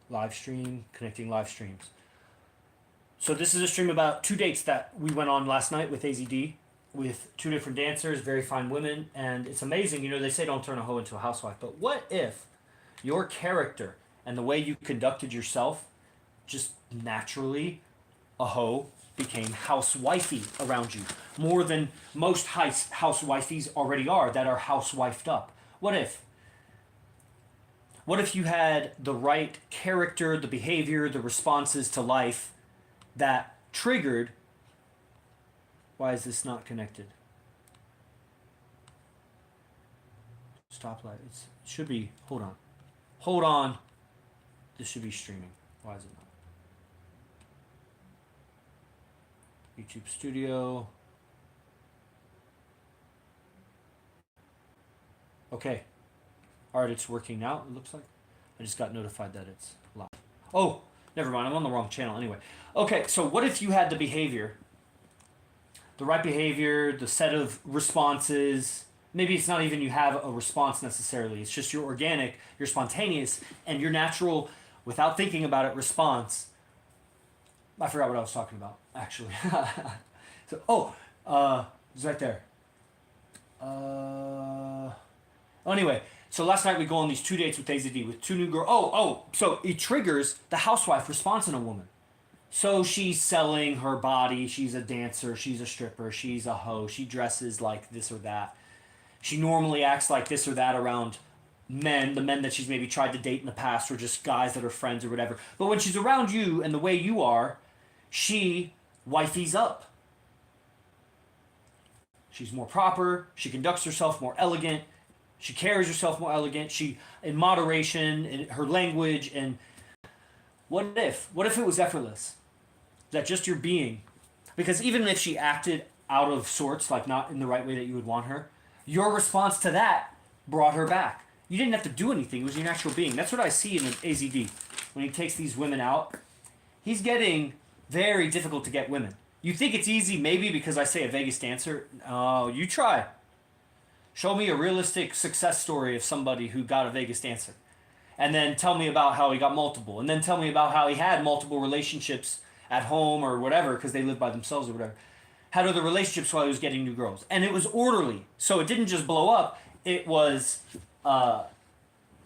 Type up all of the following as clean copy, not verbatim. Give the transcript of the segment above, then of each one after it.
Live stream, connecting live streams. So this is a stream about 2 dates that we went on last night with AZD, with 2 different dancers, very fine women, and it's amazing. You know, they say don't turn a hoe into a housewife, but what if your character and the way you conducted yourself just naturally, a hoe became housewifey around you, more than most housewifeys already are that are housewifed up? What if? What if you had the right character, the behavior, the responses to life that triggered? Why is this not connected? Stoplight. It should be. Hold on. Hold on. This should be streaming. Why is it not? YouTube Studio. Okay. Alright, it's working now, it looks like. I just got notified that it's live. Oh, never mind. I'm on the wrong channel anyway. Okay, so what if you had the behavior, the right behavior, the set of responses? Maybe it's not even you have a response necessarily. It's just you're organic, you're spontaneous, and your natural, without thinking about it, response. I forgot what I was talking about, actually. It's right there. Anyway, so last night we go on these 2 dates with AZD with 2 new girls. So it triggers the housewife response in a woman. So she's selling her body. She's a dancer. She's a stripper. She's a hoe. She dresses like this or that. She normally acts like this or that around men. The men that she's maybe tried to date in the past, or just guys that are friends or whatever. But when she's around you and the way you are, she wifeys up. She's more proper. She conducts herself more elegant. She carries herself more elegant. She, in moderation, in her language. And what if it was effortless? That just your being. Because even if she acted out of sorts, like not in the right way that you would want her, your response to that brought her back. You didn't have to do anything. It was your natural being. That's what I see in AZD. When he takes these women out, he's getting very difficult to get women. You think it's easy, maybe because I say a Vegas dancer. Oh, you try. Show me a realistic success story of somebody who got a Vegas dancer. And then tell me about how he got multiple. And then tell me about how he had multiple relationships at home or whatever, because they lived by themselves or whatever. Had other relationships while he was getting new girls. And it was orderly. So it didn't just blow up. It was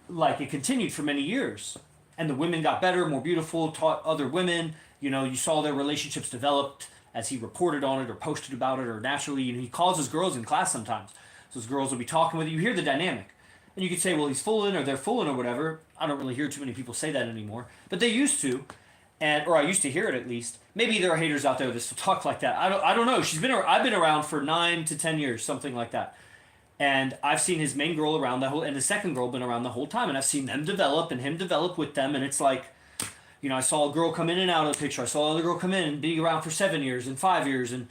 like it continued for many years. And the women got better, more beautiful, taught other women. You know, you saw their relationships developed as he reported on it or posted about it, or naturally. You know, he calls his girls in class sometimes. So his girls will be talking with you. You hear the dynamic. And you could say, well, he's fooling or they're fooling or whatever. I don't really hear too many people say that anymore. But they used to. Or I used to hear it at least. Maybe there are haters out there that still talk like that. I don't know. I've been around for 9 to 10 years, something like that. And I've seen his main girl around the whole, and his second girl been around the whole time. And I've seen them develop and him develop with them. And it's like, you know, I saw a girl come in and out of the picture. I saw another girl come in and be around for 7 years and 5 years. And,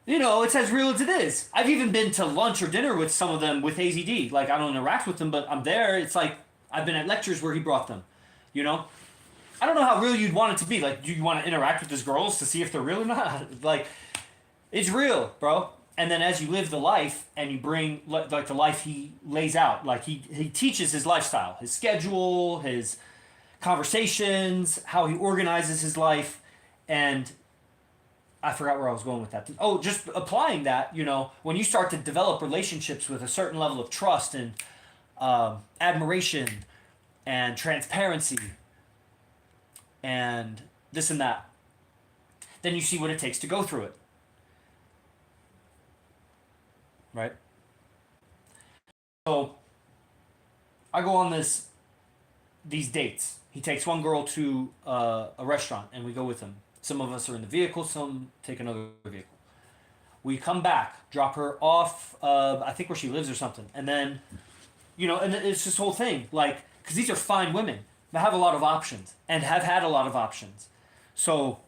you know, it's as real as it is. I've even been to lunch or dinner with some of them with AZD. Like, I don't interact with them, but I'm there. It's like, I've been at lectures where he brought them, you know? I don't know how real you'd want it to be. Like, do you want to interact with his girls to see if they're real or not? Like, it's real, bro. And then as you live the life and you bring, like, the life he lays out, like, he teaches his lifestyle, his schedule, his conversations, how he organizes his life. And I forgot where I was going with that. Oh, just applying that, you know, when you start to develop relationships with a certain level of trust and admiration and transparency and this and that, then you see what it takes to go through it. Right? So I go on these dates. He takes one girl to a restaurant and we go with him. Some of us are in the vehicle, some take another vehicle. We come back, drop her off, I think where she lives or something. And then, you know, and it's this whole thing, like, because these are fine women that have a lot of options and have had a lot of options. So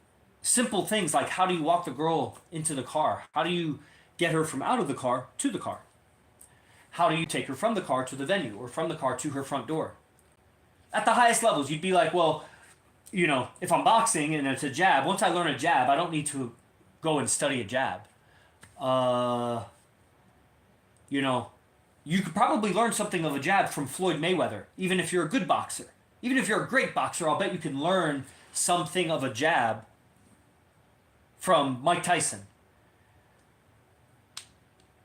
simple things like, how do you walk the girl into the car? How do you get her from out of the car to the car? How do you take her from the car to the venue or from the car to her front door? At the highest levels, you'd be like, well, you know, if I'm boxing and it's a jab, once I learn a jab, I don't need to go and study a jab. You know, you could probably learn something of a jab from Floyd Mayweather, even if you're a good boxer. Even if you're a great boxer, I'll bet you can learn something of a jab from Mike Tyson.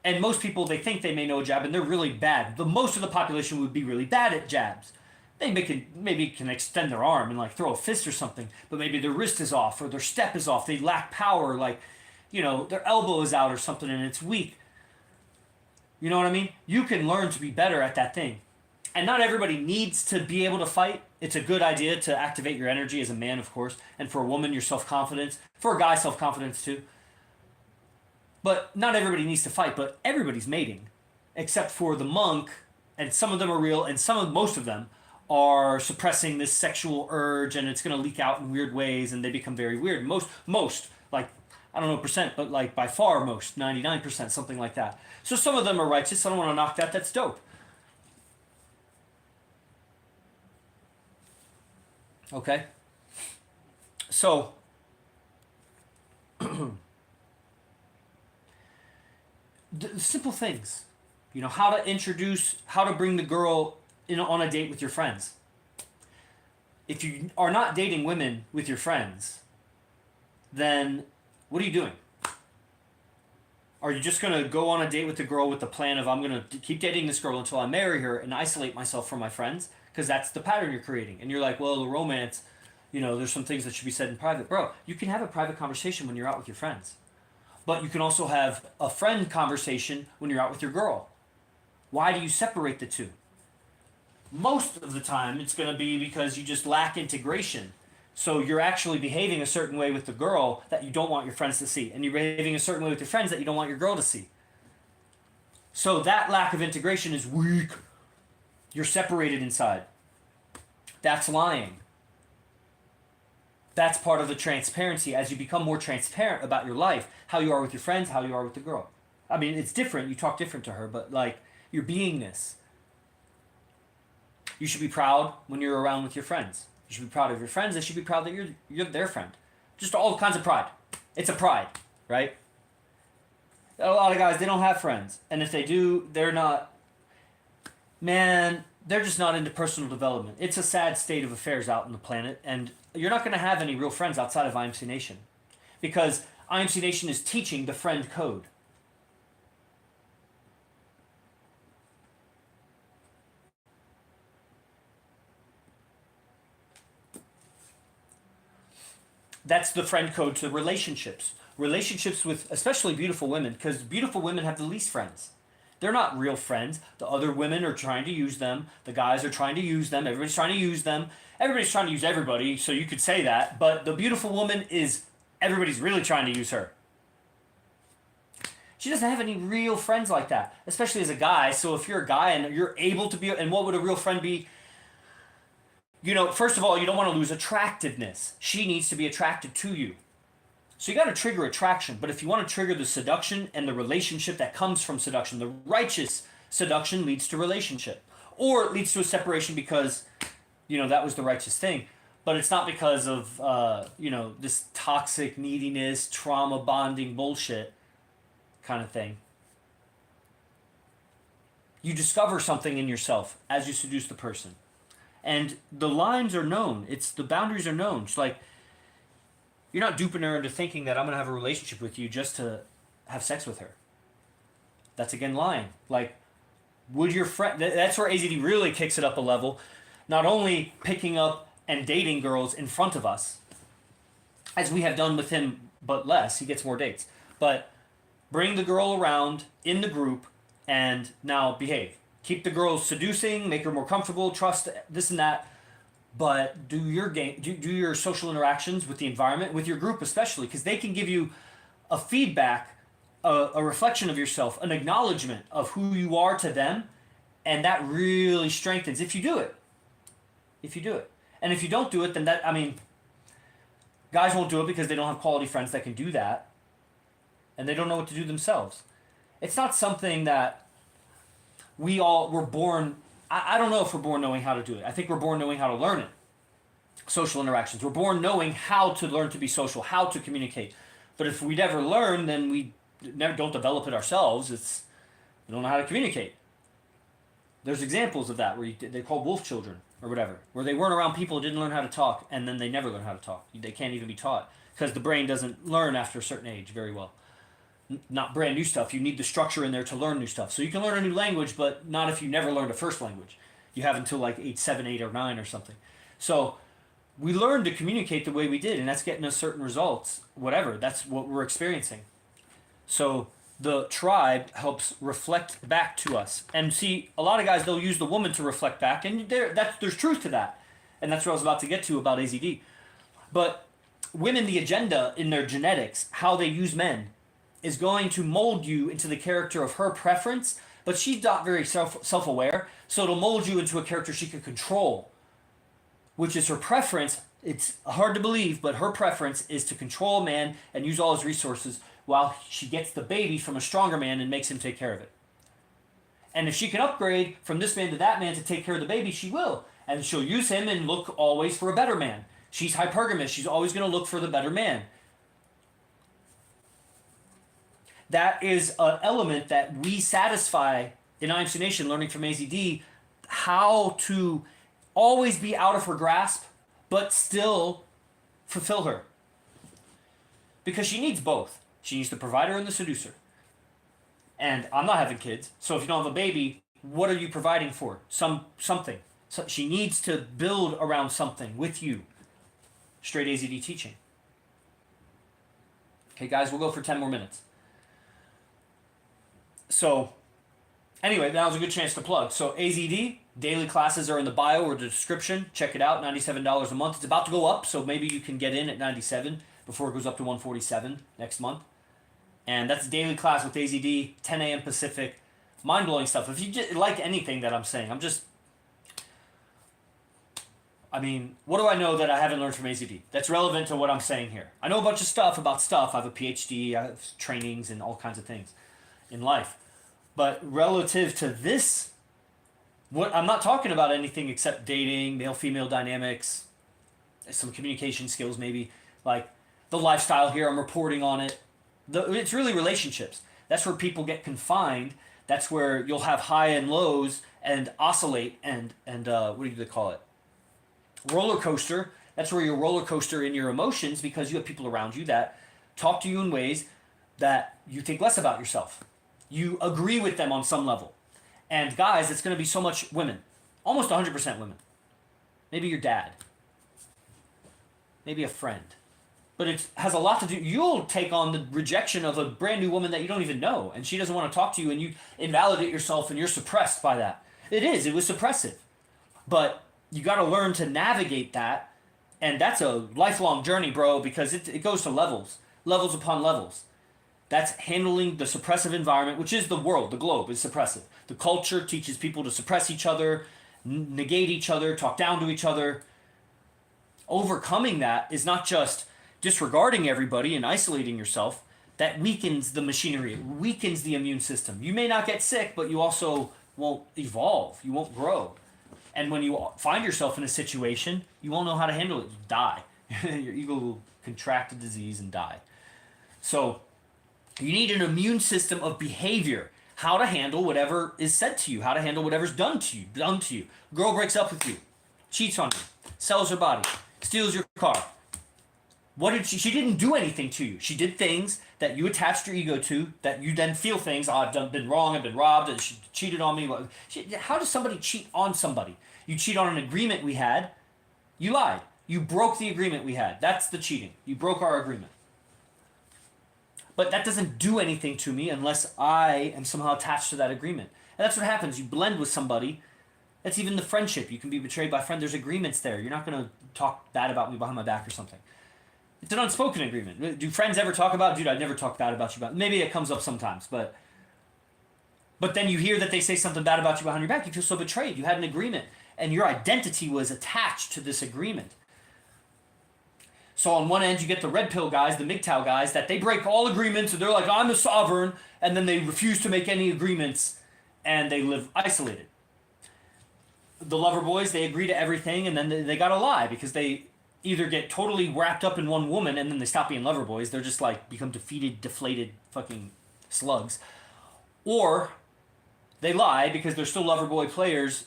And most people, they think they may know a jab, and they're really bad. The most of the population would be really bad at jabs. They maybe can extend their arm and like throw a fist or something, but maybe their wrist is off or their step is off. They lack power, like, their elbow is out or something and it's weak. You know what I mean? You can learn to be better at that thing. And not everybody needs to be able to fight. It's a good idea to activate your energy as a man, of course, and for a woman, your self-confidence. For a guy, self-confidence too. But not everybody needs to fight, but everybody's mating. Except for the monk, and some of them are real, and most of them are suppressing this sexual urge, and it's going to leak out in weird ways, and they become very weird. Most, like, I don't know percent, but like by far most, 99%, something like that. So some of them are righteous. I don't want to knock that. That's dope. Okay? So, the simple things. How to bring the girl on a date with your friends. If you are not dating women with your friends, then what are you doing? Are you just going to go on a date with the girl with the plan of, I'm going to keep dating this girl until I marry her and isolate myself from my friends? Because that's the pattern you're creating. And you're like, well, the romance, there's some things that should be said in private. Bro, you can have a private conversation when you're out with your friends. But you can also have a friend conversation when you're out with your girl. Why do you separate the two? Most of the time, it's going to be because you just lack integration. So you're actually behaving a certain way with the girl that you don't want your friends to see. And you're behaving a certain way with your friends that you don't want your girl to see. So that lack of integration is weak. You're separated inside. That's lying. That's part of the transparency. As you become more transparent about your life, how you are with your friends, how you are with the girl. I mean, it's different. You talk different to her, but like your beingness. You should be proud when you're around with your friends. You should be proud of your friends. They should be proud that you're their friend. Just all kinds of pride. It's a pride, right? A lot of guys, they don't have friends. And if they do, they're not... Man, they're just not into personal development. It's a sad state of affairs out on the planet. And you're not going to have any real friends outside of IMC Nation. Because IMC Nation is teaching the friend code. That's the friend code to relationships. Relationships with especially beautiful women, because beautiful women have the least friends. They're not real friends. The other women are trying to use them. The guys are trying to use them. Everybody's trying to use them. Everybody's trying to use everybody, so you could say that. But the beautiful woman everybody's really trying to use her. She doesn't have any real friends like that, especially as a guy. So if you're a guy and you're able to be, and what would a real friend be? First of all, you don't want to lose attractiveness. She needs to be attracted to you. So you got to trigger attraction. But if you want to trigger the seduction and the relationship that comes from seduction, the righteous seduction leads to relationship. Or it leads to a separation because, that was the righteous thing. But it's not because of, this toxic neediness, trauma bonding bullshit kind of thing. You discover something in yourself as you seduce the person. And the lines are known. The boundaries are known. It's like, you're not duping her into thinking that I'm going to have a relationship with you just to have sex with her. That's again lying. Like, would your friend... That's where AZD really kicks it up a level. Not only picking up and dating girls in front of us, as we have done with him, but less. He gets more dates. But bring the girl around in the group and now behave. Keep the girl seducing, make her more comfortable, trust this and that. But do your social interactions with the environment, with your group especially, because they can give you a feedback, a reflection of yourself, an acknowledgement of who you are to them, and that really strengthens if you do it. If you do it. And if you don't do it, then guys won't do it because they don't have quality friends that can do that, and they don't know what to do themselves. It's not something that we all were born... I don't know if we're born knowing how to do it. I think we're born knowing how to learn it. Social interactions. We're born knowing how to learn to be social, how to communicate. But if we never learn, then we never don't develop it ourselves. We don't know how to communicate. There's examples of that where they're called wolf children, or whatever, where they weren't around people, didn't learn how to talk, and then they never learn how to talk. They can't even be taught because the brain doesn't learn after a certain age very well. Not brand new stuff. You need the structure in there to learn new stuff. So you can learn a new language, but not if you never learned a first language. You have until like age 7, 8, or 9 or something. So we learned to communicate the way we did, and that's getting us certain results, whatever. That's what we're experiencing. So the tribe helps reflect back to us. And see, a lot of guys, they'll use the woman to reflect back, and there's truth to that. And that's what I was about to get to about AZD. But women, the agenda in their genetics, how they use men, is going to mold you into the character of her preference, but she's not very self-aware, so it'll mold you into a character she can control, which is her preference. It's hard to believe, but her preference is to control a man and use all his resources while she gets the baby from a stronger man and makes him take care of it. And if she can upgrade from this man to that man to take care of the baby, she will. And she'll use him and look always for a better man. She's hypergamous. She's always going to look for the better man. That is an element that we satisfy in IMC Nation, learning from AZD, how to always be out of her grasp, but still fulfill her. Because she needs both. She needs the provider and the seducer. And I'm not having kids, so if you don't have a baby, what are you providing for? Something. So she needs to build around something with you. Straight AZD teaching. Okay, guys, we'll go for 10 more minutes. So, anyway, that was a good chance to plug. So, AZD, daily classes are in the bio or the description. Check it out, $97 a month. It's about to go up, so maybe you can get in at $97 before it goes up to $147 next month. And that's a daily class with AZD, 10 a.m. Pacific. Mind-blowing stuff. If you just like anything that I'm saying, what do I know that I haven't learned from AZD? That's relevant to what I'm saying here. I know a bunch of stuff about stuff. I have a PhD, I have trainings and all kinds of things in life. But relative to this, I'm not talking about anything except dating, male-female dynamics, some communication skills maybe, like the lifestyle here, I'm reporting on it. It's really relationships. That's where people get confined. That's where you'll have high and lows and oscillate and what do they call it? Roller coaster. That's where you're roller coaster in your emotions because you have people around you that talk to you in ways that you think less about yourself. You agree with them on some level. And guys, it's going to be so much women. Almost 100% women. Maybe your dad. Maybe a friend. But it has a lot to do. You'll take on the rejection of a brand new woman that you don't even know. And she doesn't want to talk to you and you invalidate yourself and you're suppressed by that. It was suppressive. But you got to learn to navigate that. And that's a lifelong journey, bro, because it goes to levels. Levels upon levels. That's handling the suppressive environment, which is the world, the globe is suppressive. The culture teaches people to suppress each other, negate each other, talk down to each other. Overcoming that is not just disregarding everybody and isolating yourself. That weakens the machinery. It weakens the immune system. You may not get sick, but you also won't evolve. You won't grow. And when you find yourself in a situation, you won't know how to handle it. You die. Your ego will contract a disease and die. So you need an immune system of behavior. How to handle whatever is said to you. How to handle whatever's done to you. Girl breaks up with you. Cheats on you. Sells her body. Steals your car. What did she didn't do anything to you. She did things that you attached your ego to, that you then feel things, I've been wrong, I've been robbed, and she cheated on me. How does somebody cheat on somebody? You cheat on an agreement we had. You lied. You broke the agreement we had. That's the cheating. You broke our agreement. But that doesn't do anything to me unless I am somehow attached to that agreement. And that's what happens. You blend with somebody. That's even the friendship. You can be betrayed by a friend. There's agreements there. You're not going to talk bad about me behind my back or something. It's an unspoken agreement. Do friends ever talk about, dude, I'd never talk bad about you. Maybe it comes up sometimes, but then you hear that they say something bad about you behind your back. You feel so betrayed. You had an agreement, and your identity was attached to this agreement. So on one end, you get the red pill guys, the MGTOW guys, that they break all agreements, and they're like, I'm a sovereign, and then they refuse to make any agreements, and they live isolated. The lover boys, they agree to everything, and then they gotta lie, because they either get totally wrapped up in one woman, and then they stop being lover boys, they're just like, become defeated, deflated fucking slugs. Or they lie, because they're still lover boy players,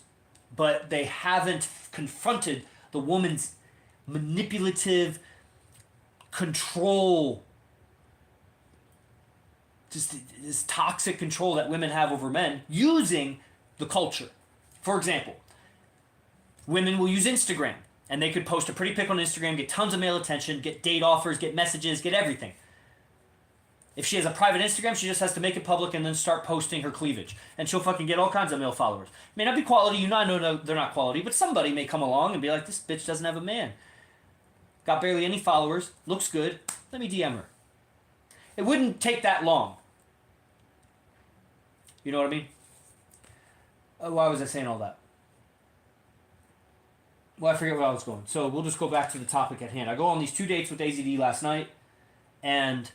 but they haven't confronted the woman's manipulative control, just this toxic control that women have over men using the culture. For example, women will use Instagram, and they could post a pretty pic on Instagram, get tons of male attention, get date offers, get messages, get everything. If she has a private Instagram, she just has to make it public and then start posting her cleavage. And she'll fucking get all kinds of male followers. May not be quality, you know, I know they're not quality, but somebody may come along and be like, this bitch doesn't have a man. Got barely any followers, looks good, let me DM her. It wouldn't take that long. You know what I mean? Why was I saying all that? Well, I forget where I was going. So we'll just go back to the topic at hand. I go on these 2 dates with AZD last night, and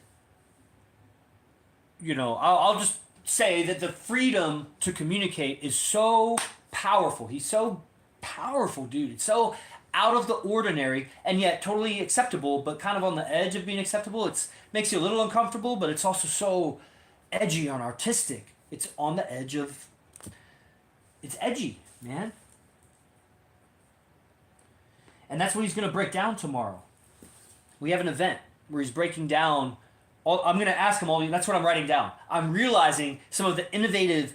you know, I'll just say that the freedom to communicate is so powerful. He's so powerful, dude. It's so out of the ordinary and yet totally acceptable, but kind of on the edge of being acceptable. It makes you a little uncomfortable, but it's also so edgy and artistic. It's on the edge of... It's edgy, man. And that's what he's going to break down tomorrow. We have an event where he's breaking down... I'm going to ask him all... That's what I'm writing down. I'm realizing some of the innovative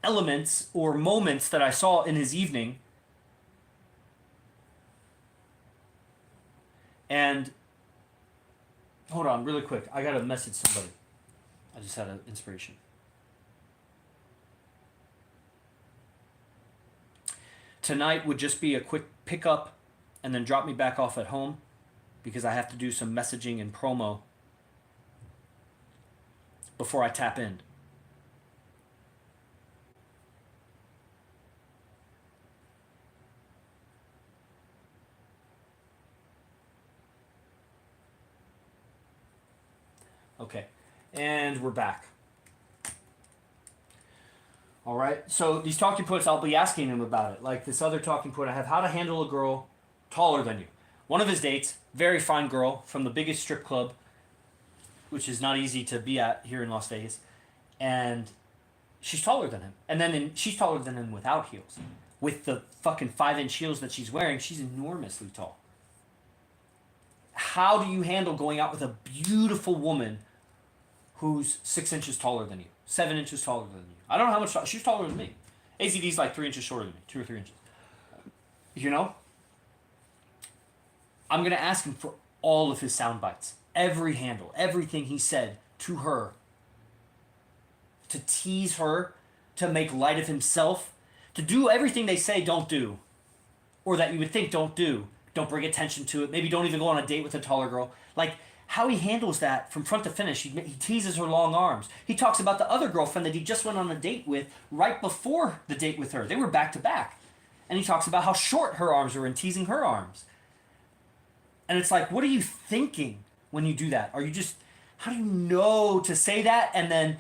elements or moments that I saw in his evening. And... Hold on, really quick. I got to message somebody. I just had an inspiration. Tonight would just be a quick pickup and then drop me back off at home because I have to do some messaging and promo before I tap in. Okay, and we're back. All right, so these talking points, I'll be asking him about it. Like this other talking point I have, how to handle a girl taller than you. One of his dates, very fine girl from the biggest strip club, which is not easy to be at here in Las Vegas, and she's taller than him. And then she's taller than him without heels. With the fucking 5-inch heels that she's wearing, she's enormously tall. How do you handle going out with a beautiful woman who's 6 inches taller than you, 7 inches taller than you? I don't know how much she's taller than me. AZD's like 3 inches shorter than me, 2 or 3 inches. You know? I'm going to ask him for all of his sound bites. Every handle, everything he said to her. To tease her, to make light of himself, to do everything they say don't do. Or that you would think don't do. Don't bring attention to it. Maybe don't even go on a date with a taller girl. Like, how he handles that from front to finish. He teases her long arms. He talks about the other girlfriend that he just went on a date with right before the date with her. They were back to back. And he talks about how short her arms were and teasing her arms. And it's like, what are you thinking when you do that? Are you just, how do you know to say that? And then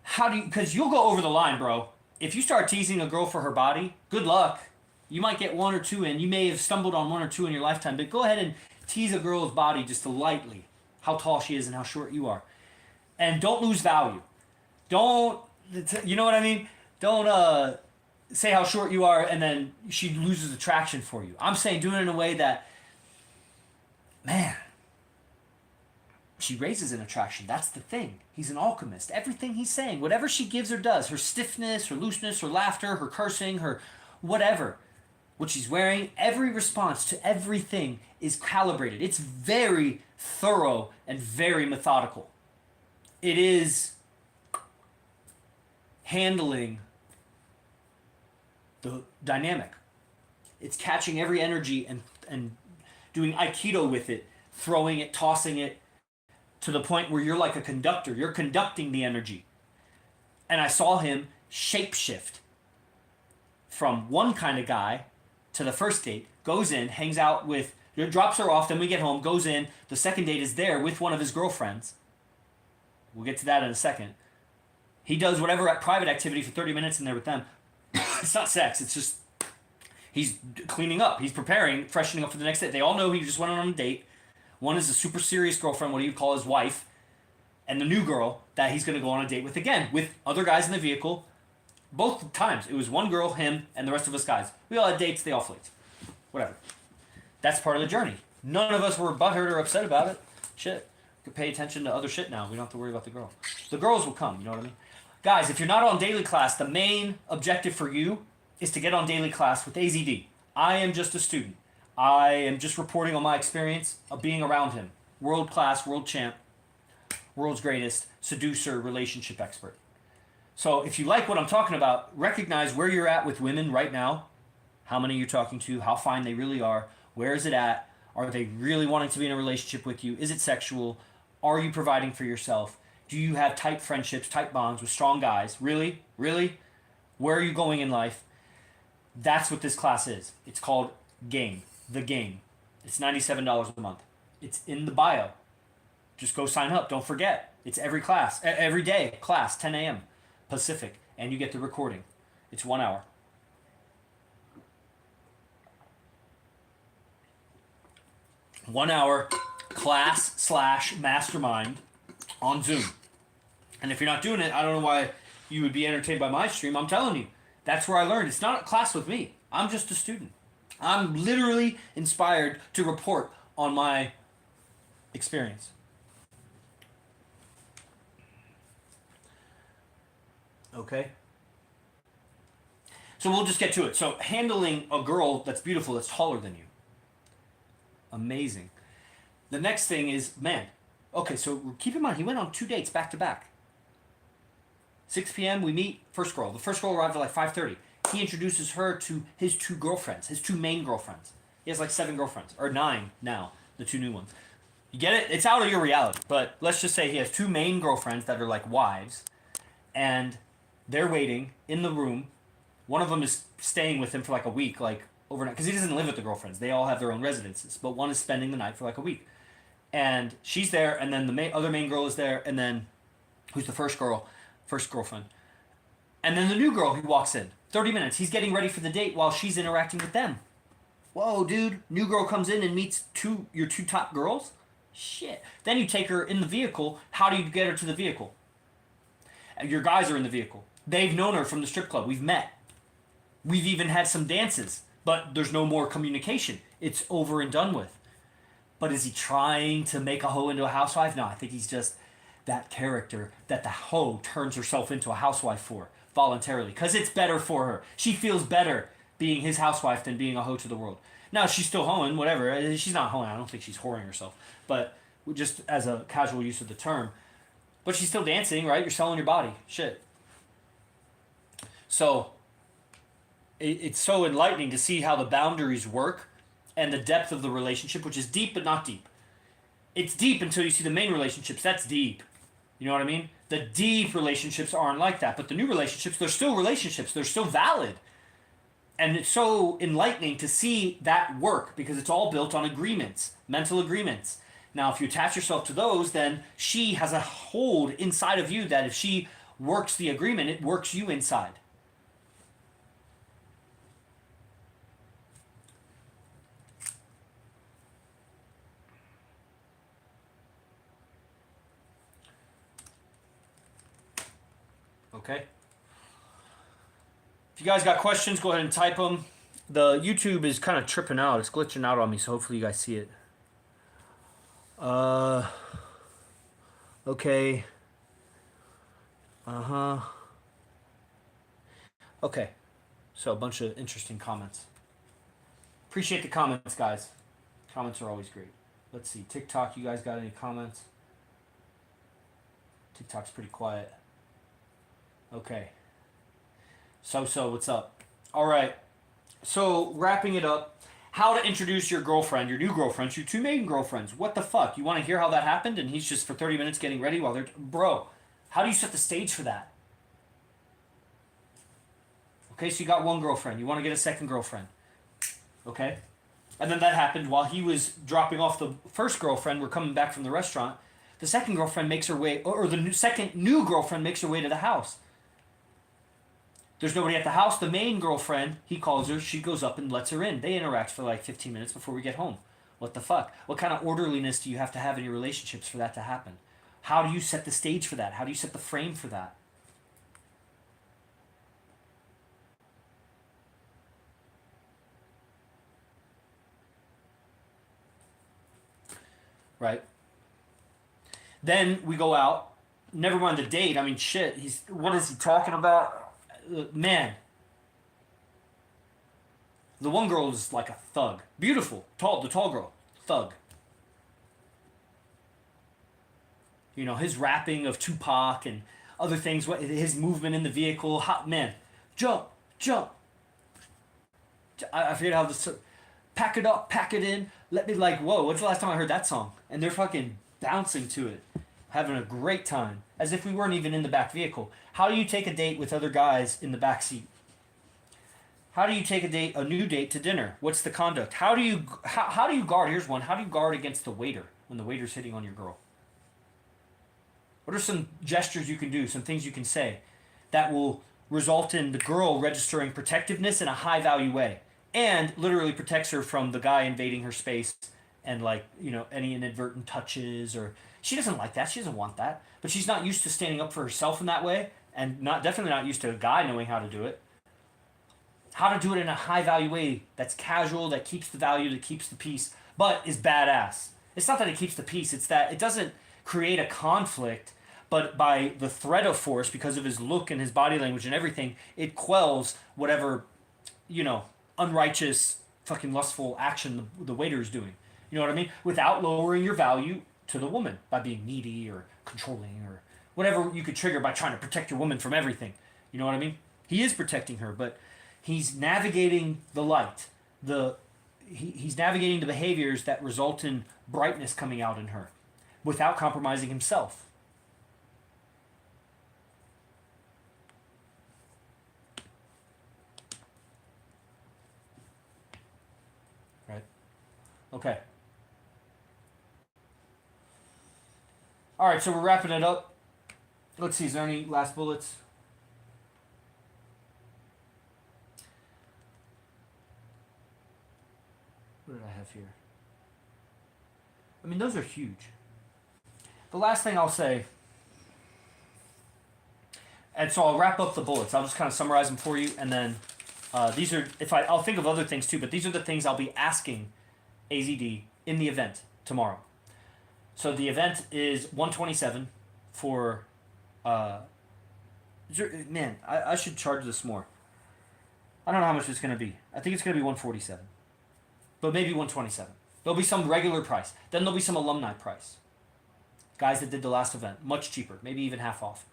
how do you, because you'll go over the line, bro. If you start teasing a girl for her body, good luck. You might get 1 or 2 in. You may have stumbled on 1 or 2 in your lifetime, but go ahead and tease a girl's body just lightly. How tall she is and how short you are. And don't lose value. Don't, you know what I mean? Don't say how short you are and then she loses attraction for you. I'm saying do it in a way that, man, she raises an attraction. That's the thing. He's an alchemist. Everything he's saying, whatever she gives or does, her stiffness, her looseness, her laughter, her cursing, her whatever, what she's wearing, every response to everything is calibrated. It's very thorough and very methodical. It is handling the dynamic. It's catching every energy and doing Aikido with it, throwing it, tossing it, to the point where you're like a conductor. You're conducting the energy. And I saw him shapeshift from one kind of guy to the first date, goes in, hangs out with, drops her off, then we get home, goes in, the second date is there with one of his girlfriends. We'll get to that in a second. He does whatever private activity for 30 minutes in there with them. It's not sex, it's just, he's cleaning up, he's preparing, freshening up for the next day. They all know he just went on a date. One is a super serious girlfriend, what do you call his wife, and the new girl that he's going to go on a date with again, with other guys in the vehicle, Both times, it was one girl, him, and the rest of us guys. We all had dates, they all flaked. Whatever. That's part of the journey. None of us were butthurt or upset about it. Shit. We can pay attention to other shit now. We don't have to worry about the girl. The girls will come, you know what I mean? Guys, if you're not on daily class, the main objective for you is to get on daily class with AZD. I am just a student. I am just reporting on my experience of being around him. World class, world champ, world's greatest, seducer, relationship expert. So if you like what I'm talking about, recognize where you're at with women right now. How many you're talking to, how fine they really are, where is it at? Are they really wanting to be in a relationship with you? Is it sexual? Are you providing for yourself? Do you have tight friendships, tight bonds with strong guys? Really? Really? Where are you going in life? That's what this class is. It's called Game. The Game. It's $97 a month. It's in the bio. Just go sign up. Don't forget. It's every class, every day class, 10 a.m. Pacific. And you get the recording. It's 1 hour. 1 hour class/mastermind on Zoom. And if you're not doing it, I don't know why you would be entertained by my stream. I'm telling you, that's where I learned. It's not a class with me. I'm just a student. I'm literally inspired to report on my experience. Okay? So we'll just get to it. So handling a girl that's beautiful, that's taller than you. Amazing. The next thing is, man, okay, so keep in mind, he went on 2 dates back to back. 6 p.m. we meet, first girl. The first girl arrived at like 5:30. He introduces her to his 2 girlfriends, his 2 main girlfriends. He has like 7 girlfriends, or 9 now, the 2 new ones. You get it? It's out of your reality. But let's just say he has 2 main girlfriends that are like wives, and they're waiting in the room. One of them is staying with him for like a week, like overnight, because he doesn't live with the girlfriends. They all have their own residences, but one is spending the night for like a week. And she's there, and then the other main girl is there, and then who's the first girlfriend. And then the new girl who walks in. 30 minutes. He's getting ready for the date while she's interacting with them. Whoa, dude. New girl comes in and meets your 2 top girls? Shit. Then you take her in the vehicle. How do you get her to the vehicle? Your guys are in the vehicle. They've known her from the strip club. We've met. We've even had some dances. But there's no more communication. It's over and done with. But is he trying to make a hoe into a housewife? No, I think he's just that character that the hoe turns herself into a housewife for voluntarily. Because it's better for her. She feels better being his housewife than being a hoe to the world. Now, she's still hoeing, whatever. She's not hoeing. I don't think she's whoring herself. But just as a casual use of the term. But she's still dancing, right? You're selling your body. Shit. So it's so enlightening to see how the boundaries work and the depth of the relationship, which is deep but not deep. It's deep until you see the main relationships. That's deep. You know what I mean? The deep relationships aren't like that. But the new relationships, they're still relationships. They're still valid. And it's so enlightening to see that work because it's all built on agreements, mental agreements. Now, if you attach yourself to those, then she has a hold inside of you that if she works the agreement, it works you inside. Okay? If you guys got questions, go ahead and type them. The YouTube is kind of tripping out. It's glitching out on me, so hopefully you guys see it. Okay. Okay. So a bunch of interesting comments. Appreciate the comments, guys. Comments are always great. Let's see. TikTok, you guys got any comments? TikTok's pretty quiet. Okay. So, what's up? All right. So, wrapping it up. How to introduce your girlfriend, your new girlfriends, your 2 main girlfriends. What the fuck? You want to hear how that happened? And he's just for 30 minutes getting ready while they're... Bro, how do you set the stage for that? Okay, so you got 1 girlfriend. You want to get a 2nd girlfriend. Okay? And then that happened while he was dropping off the first girlfriend. We're coming back from the restaurant. The 2nd girlfriend makes her way... Or the second new girlfriend makes her way to the house. There's nobody at the house. The main girlfriend, he calls her, she goes up and lets her in. They interact for like 15 minutes before we get home. What the fuck? What kind of orderliness do you have to have in your relationships for that to happen? How do you set the stage for that? How do you set the frame for that? right? Then we go out. Never mind the date. I mean, shit. What is he talking about? Man, the one girl is like a thug. Beautiful, tall. The tall girl, thug. You know, his rapping of Tupac and other things. His movement in the vehicle. Hot man, jump, jump. I forget how this. Pack it up, pack it in. Let me like. Whoa, when's the last time I heard that song? And they're fucking bouncing to it, having a great time, as if we weren't even in the back vehicle. How do you take a date with other guys in the back seat? How do you take a new date to dinner? What's the conduct? How do you guard? Here's one. How do you guard against the waiter when the waiter's hitting on your girl? What are some gestures you can do, some things you can say that will result in the girl registering protectiveness in a high value way and literally protects her from the guy invading her space and like, you know, any inadvertent touches, or she doesn't like that. She doesn't want that. But she's not used to standing up for herself in that way, and definitely not used to a guy knowing how to do it. How to do it in a high value way that's casual, that keeps the value, that keeps the peace, but is badass. It's not that it keeps the peace, it's that it doesn't create a conflict, but by the threat of force, because of his look and his body language and everything, it quells whatever, you know, unrighteous, fucking lustful action the waiter is doing. You know what I mean? Without lowering your value to the woman by being needy or controlling or whatever you could trigger by trying to protect your woman from everything. You know what I mean? He is protecting her, but he's navigating the light. He's navigating the behaviors that result in brightness coming out in her without compromising himself. Right? Okay. All right, so we're wrapping it up. Let's see, is there any last bullets? What did I have here? I mean, those are huge. The last thing I'll say, and so I'll wrap up the bullets. I'll just kind of summarize them for you, and then these are, I'll think of other things too, but these are the things I'll be asking AZD in the event tomorrow. So the event is 127 for, man, I should charge this more. I don't know how much it's going to be. I think it's going to be 147. But maybe 127. There'll be some regular price. Then there'll be some alumni price. Guys that did the last event, much cheaper, maybe even half off.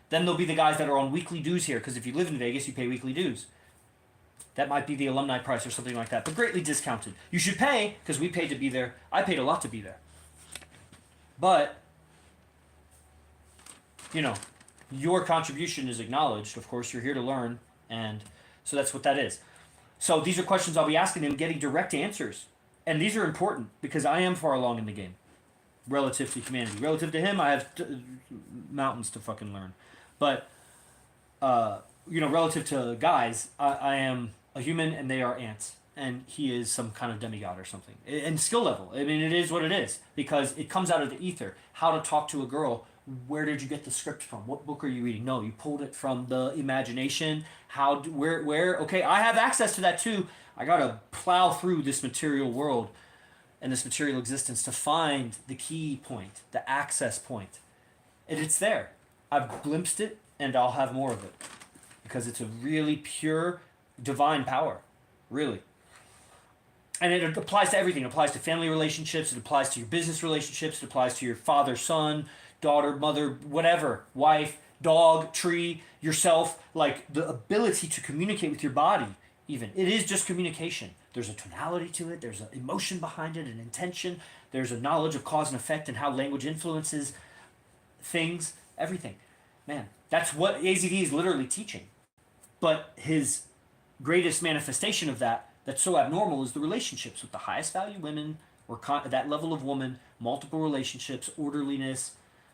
Then there'll be the guys that are on weekly dues here, because if you live in Vegas, you pay weekly dues. That might be the alumni price or something like that, but greatly discounted. You should pay, because we paid to be there. I paid a lot to be there. But, you know, your contribution is acknowledged. Of course, you're here to learn, and so that's what that is. So these are questions I'll be asking him, getting direct answers. And these are important, because I am far along in the game, relative to humanity. Relative to him, I have mountains to fucking learn. But, you know, relative to guys, I am a human and they are ants. And he is some kind of demigod or something. And skill level. I mean, it is what it is. Because it comes out of the ether. How to talk to a girl. Where did you get the script from? What book are you reading? No, you pulled it from the imagination. Where? Okay, I have access to that too. I gotta plow through this material world and this material existence to find the key point, the access point. And it's there. I've glimpsed it, and I'll have more of it. Because it's a really pure, divine power. Really. And it applies to everything. It applies to family relationships. It applies to your business relationships. It applies to your father, son, daughter, mother, whatever, wife, dog, tree, yourself. Like the ability to communicate with your body, even. It is just communication. There's a tonality to it. There's an emotion behind it, an intention. There's a knowledge of cause and effect and how language influences things, everything. Man, that's what AZD is literally teaching. But his greatest manifestation of that, that's so abnormal, is the relationships with the highest value women, or that level of woman, multiple relationships, orderliness,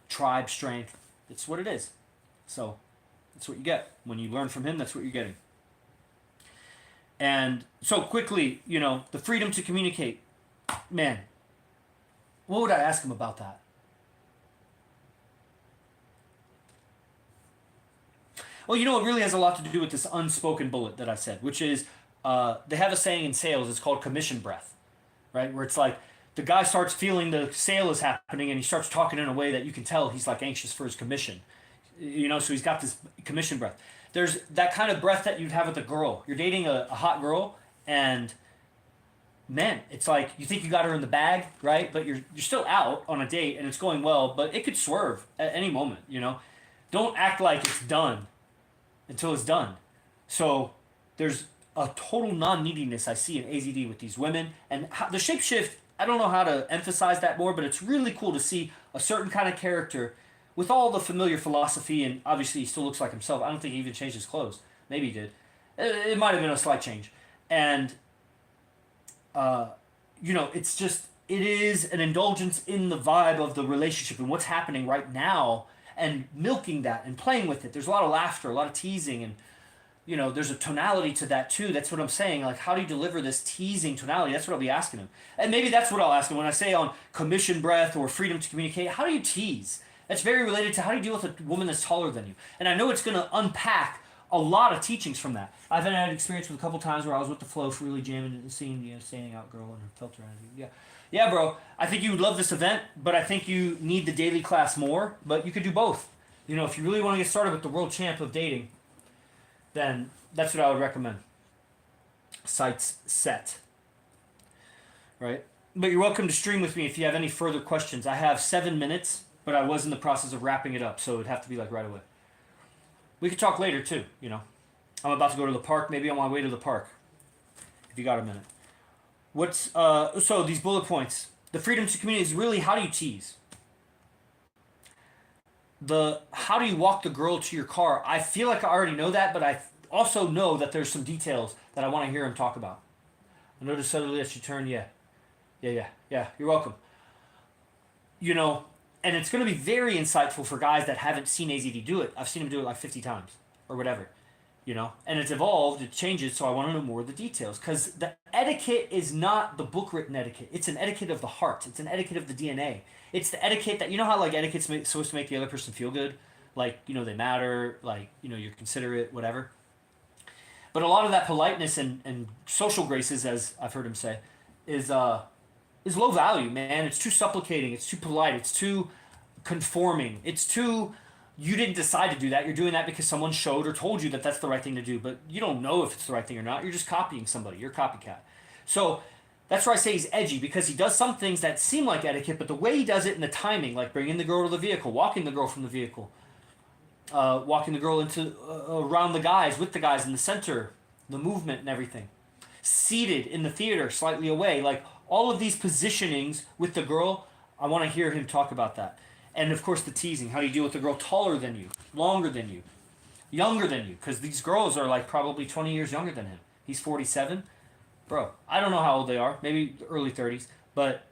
tribe strength. It's what it is. So that's what you get. When you learn from him, that's what you're getting. And so quickly, you know, the freedom to communicate. Man, what would I ask him about that? Well, you know, it really has a lot to do with this unspoken bullet that I said, which is, they have a saying in sales, it's called commission breath, right? Where it's like, the guy starts feeling the sale is happening, and he starts talking in a way that you can tell he's like anxious for his commission. So he's got this commission breath. There's that kind of breath that you'd have with a girl. You're dating a hot girl, and man, it's like you think you got her in the bag, right? But you're still out on a date, and it's going well, but it could swerve at any moment. Don't act like it's done until it's done. So there's a total non-neediness I see in AZD with these women, and the shapeshift. I don't know how to emphasize that more, but it's really cool to see a certain kind of character with all the familiar philosophy, and obviously he still looks like himself. I don't think he even changed his clothes. Maybe he did. It might have been a slight change. And, it's just, it is an indulgence in the vibe of the relationship and what's happening right now, and milking that and playing with it. There's a lot of laughter, a lot of teasing, and there's a tonality to that too. That's what I'm saying. Like, how do you deliver this teasing tonality? That's what I'll be asking him. And maybe that's what I'll ask him when I say on commission breath or freedom to communicate. How do you tease? That's very related to how do you deal with a woman that's taller than you. And I know it's going to unpack a lot of teachings from that. I've had experience with a couple times where I was with the flow, really jamming and seeing, standing out girl and her filter energy. Yeah, bro. I think you would love this event, but I think you need the daily class more. But you could do both. If you really want to get started with the world champ of dating, then that's what I would recommend. Sights set. Right? But you're welcome to stream with me if you have any further questions. I have 7 minutes, but I was in the process of wrapping it up, so it'd have to be like right away. We could talk later too, I'm about to go to the park, maybe on my way to the park. If you got a minute. So these bullet points. The freedom to communicate is really, how do you tease? How do you walk the girl to your car? I feel like I already know that, but I also know that there's some details that I want to hear him talk about. I noticed suddenly as you turn, yeah, you're welcome. And it's going to be very insightful for guys that haven't seen AZD do it. I've seen him do it like 50 times or whatever, and it's evolved, it changes, so I want to know more of the details, because the etiquette is not the book written etiquette. It's an etiquette of the heart. It's an etiquette of the DNA. It's the etiquette that, how like etiquette's supposed to make the other person feel good, like, they matter, like, you're considerate, whatever. But a lot of that politeness and social graces, as I've heard him say, is low value, man. It's too supplicating. It's too polite. It's too conforming. It's too, you didn't decide to do that. You're doing that because someone showed or told you that that's the right thing to do, but you don't know if it's the right thing or not. You're just copying somebody. You're a copycat. So that's why I say he's edgy, because he does some things that seem like etiquette, but the way he does it and the timing, like bringing the girl to the vehicle, walking the girl from the vehicle, walking the girl into around the guys, with the guys in the center, the movement and everything. Seated in the theater, slightly away, like all of these positionings with the girl, I want to hear him talk about that. And of course the teasing. How do you deal with a girl taller than you, longer than you, younger than you? Because these girls are like probably 20 years younger than him. He's 47. Bro, I don't know how old they are. Maybe early 30s. But,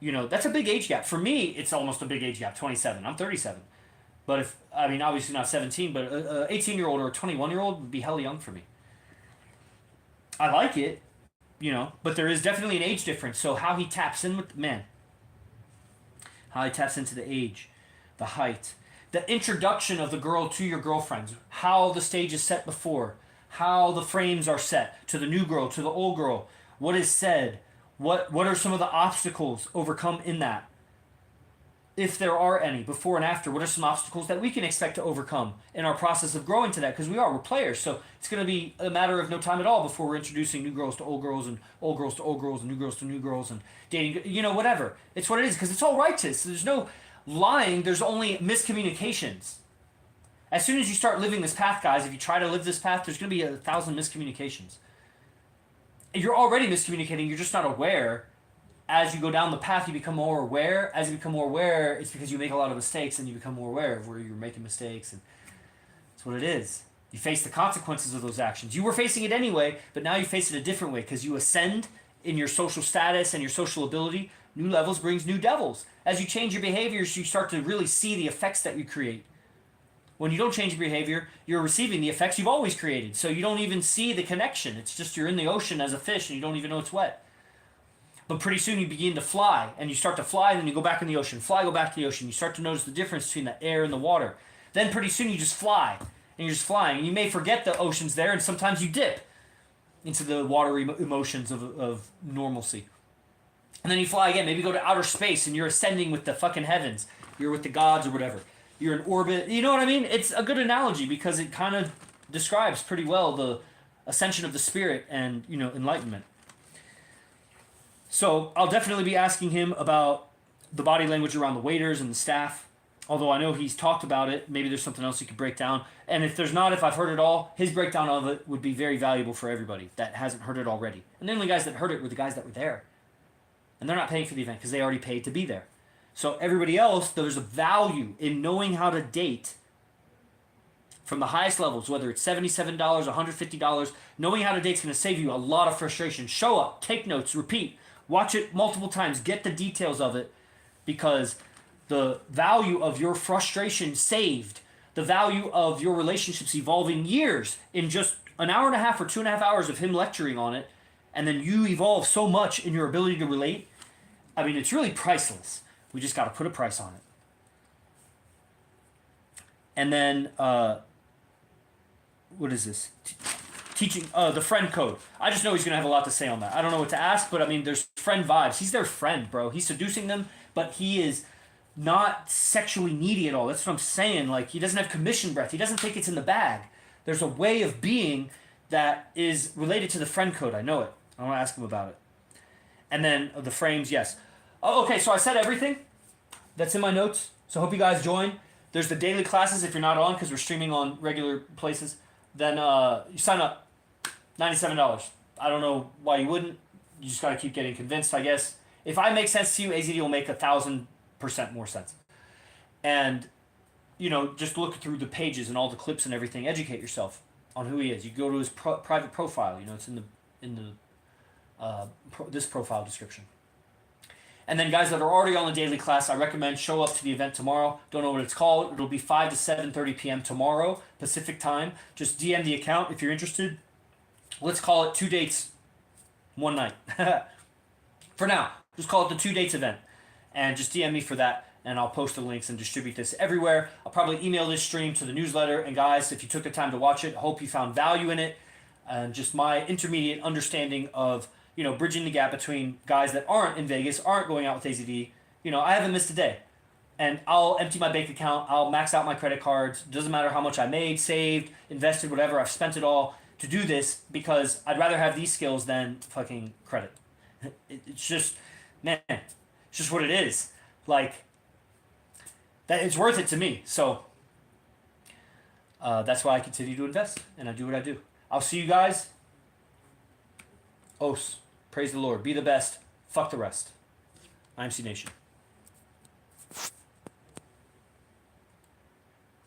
that's a big age gap. For me, it's almost a big age gap, 27. I'm 37. But obviously not 17, but an 18-year-old or a 21-year-old would be hella young for me. I like it, but there is definitely an age difference. So how he taps in with, how he taps into the age, the height, the introduction of the girl to your girlfriends, how the stage is set before, how the frames are set to the new girl, to the old girl, what is said, what are some of the obstacles overcome in that, if there are any, before and after. What are some obstacles that we can expect to overcome in our process of growing to that? Because we're players, so it's going to be a matter of no time at all before we're introducing new girls to old girls, and old girls to old girls, and new girls to new girls, and dating, whatever. It's what it is, because it's all righteous. There's no lying, there's only miscommunications. As soon as you start living this path, guys, if you try to live this path, there's going to be 1,000 miscommunications. You're already miscommunicating, you're just not aware. As you go down the path, you become more aware. As you become more aware, it's because you make a lot of mistakes, and you become more aware of where you're making mistakes, and that's what it is. You face the consequences of those actions. You were facing it anyway, but now you face it a different way, because you ascend in your social status and your social ability. New levels brings new devils. As you change your behaviors, you start to really see the effects that you create. When you don't change your behavior, you're receiving the effects you've always created, so you don't even see the connection. It's just you're in the ocean as a fish, and you don't even know it's wet. But pretty soon you begin to fly, and you start to fly, and then you go back in the ocean. Fly, go back to the ocean. You start to notice the difference between the air and the water. Then pretty soon you just fly, and you're just flying. And you may forget the ocean's there, and sometimes you dip into the watery emotions of normalcy. And then you fly again. Maybe go to outer space and you're ascending with the fucking heavens. You're with the gods or whatever. You're in orbit. You know what I mean? It's a good analogy because it kind of describes pretty well the ascension of the spirit and, you know, enlightenment. So I'll definitely be asking him about the body language around the waiters and the staff. Although I know he's talked about it. Maybe there's something else he could break down. And if there's not, if I've heard it all, his breakdown of it would be very valuable for everybody that hasn't heard it already. And the only guys that heard it were the guys that were there. And they're not paying for the event because they already paid to be there. So everybody else, there's a value in knowing how to date from the highest levels, whether it's $77, $150. Knowing how to date is going to save you a lot of frustration. Show up, take notes, repeat, watch it multiple times, get the details of it, because the value of your frustration saved, the value of your relationships evolving years in just an hour and a half or 2.5 hours of him lecturing on it, and then you evolve so much in your ability to relate. I mean, it's really priceless. We just got to put a price on it. And then, what is this? Teaching the friend code. I just know he's going to have a lot to say on that. I don't know what to ask, but I mean, there's friend vibes. He's their friend, bro. He's seducing them, but he is not sexually needy at all. That's what I'm saying. Like, he doesn't have commission breath. He doesn't think it's in the bag. There's a way of being that is related to the friend code. I know it. I want to ask him about it. And then the frames, yes. Oh, okay, so I said everything that's in my notes. So I hope you guys join. There's the daily classes if you're not on, because we're streaming on regular places. Then you sign up. $97. I don't know why you wouldn't. You just got to keep getting convinced, I guess. If I make sense to you, AZD will make 1,000% more sense. And, you know, just look through the pages and all the clips and everything. Educate yourself on who he is. You go to his private profile. You know, it's in this profile description. And then guys that are already on the daily class, I recommend show up to the event tomorrow. Don't know what it's called. It'll be 5 to 7:30 p.m. tomorrow, Pacific time. Just DM the account if you're interested. Let's call it 2 dates, 1 night. For now, just call it the 2 dates event. And just DM me for that, and I'll post the links and distribute this everywhere. I'll probably email this stream to the newsletter. And guys, if you took the time to watch it, hope you found value in it. And just my intermediate understanding of, you know, bridging the gap between guys that aren't in Vegas, aren't going out with AZD. You know, I haven't missed a day. And I'll empty my bank account. I'll max out my credit cards. Doesn't matter how much I made, saved, invested, whatever. I've spent it all to do this because I'd rather have these skills than fucking credit. It's just, man, it's just what it is. Like, that it's worth it to me. So that's why I continue to invest and I do what I do. I'll see you guys. Os. Praise the Lord. Be the best. Fuck the rest. IMC Nation.